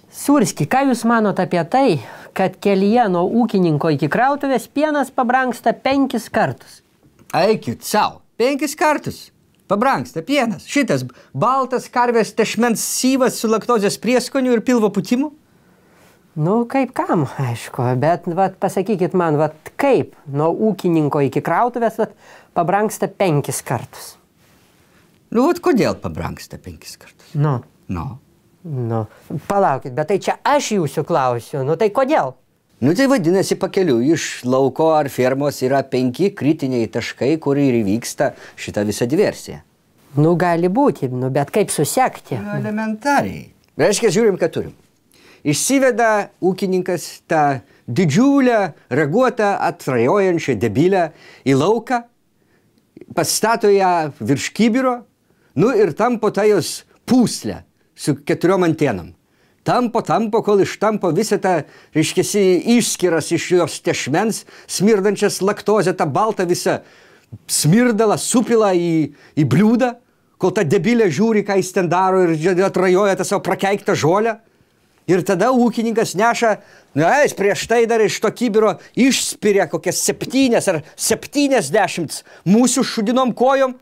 Surski, ką jūs manot apie tai, kad kelyje nuo ūkininko iki krautuvės pienas pabrangsta 5 kartus? Eikit savo, 5 kartus pabrangsta pienas. Šitas baltas karvės tešmens syvas su laktozės prieskoniu ir pilvo putimu? Nu, kaip kam, aišku, bet vat, pasakykit man, vat, kaip nuo ūkininko iki krautuvės vat, pabrangsta 5 kartus? Nu, vat kodėl pabrangsta 5 kartus? Nu, palaukit, bet tai čia aš jūsų klausiu, nu tai kodėl? Nu, tai vadinasi, pakeliu iš lauko ar fermos yra 5 kritiniai taškai, kur ir įvyksta šita visa diversija. Nu, gali būti, nu, bet kaip susekti? Nu, elementariai. Reiškia, žiūrim, ką turim. Išsiveda ūkininkas tą didžiulę, raguotą, atrajojančią debilę į lauką, pastato ją virš kibiro, nu ir tampo tą jos pūslę su 4 antenom. Tampo, kol ištampo visą tą, reiškiasi, išskiras iš jos tešmens, smirdančias laktozę, tą baltą visą smirdalą supila į bliūdą, kol ta debilė žiūri, ką jis ten daro ir atrajoja tą savo prakeiktą žolę. Ir tada ūkininkas neša, jis prieš tai dar iš to kibiro išspiria kokias 7 ar 70 mūsų šudinom kojom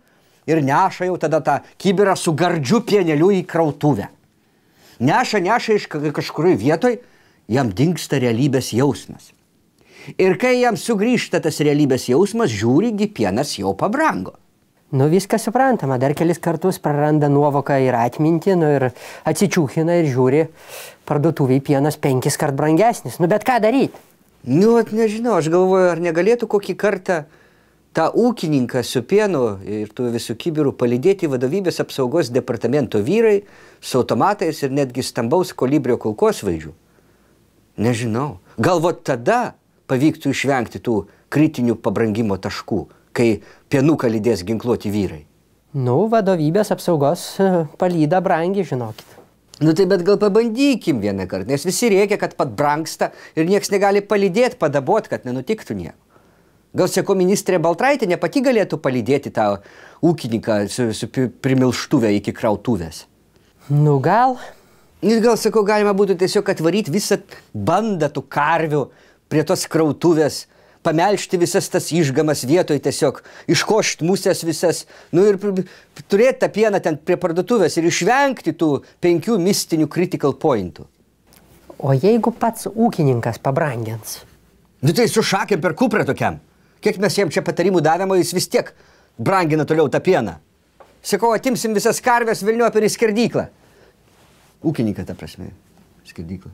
ir neša jau tada tą kibirą su gardžiu pieneliu į krautuvę. Neša iš kažkurioj vietoj, jam dingsta realybės jausmas. Ir kai jam sugrįžta tas realybės jausmas, žiūrigi, pienas jau pabrango. Nu, viskas suprantama, dar kelis kartus praranda nuovoką ir atmintį, nu ir atsičiūchina ir žiūri, parduotuviai pienas 5 kart brangesnis. Nu, bet ką daryti? Nu, nežinau, aš galvoju, ar negalėtų kokį kartą tą ūkininką su pienu ir tų visų kibirų palydėti vadovybės apsaugos departamento vyrai su automatais ir netgi stambaus kolibrio kulkosvaidžių. Nežinau. Galvot tada pavyktų išvengti tų kritinių pabrangimo taškų, kai pienuką lydės ginkluoti vyrai. Nu, vadovybės apsaugos palyda brangi, žinokit. Nu tai bet gal pabandykim vieną kartą, nes visi rėkia, kad pat brangsta ir nieks negali palydėti, padabot, kad nenutiktų nieko. Gal sako ministrė Baltraitienė pati galėtų palydėti tą ūkininką su primilštuvę iki krautuvės? Nu gal. Ir gal, sako, galima būtų tiesiog atvaryti visą bandą tų karvių prie tos krautuvės, pamelžti visas tas išgamas vietoj tiesiog, iškošti musės visas, nu ir turėti tą pieną ten prie parduotuvės ir išvengti tų 5 mistinių critical pointų. O jeigu pats ūkininkas pabrangins? Nu tai su šakėm per kuprę tokiam. Kiek mes jam čia patarimų davėm, jis vis tiek brangina toliau tą pieną. Sakau, atimsim visas karves Vilnių per į skerdyklą. Ūkininką, ta prasme, skerdyklą.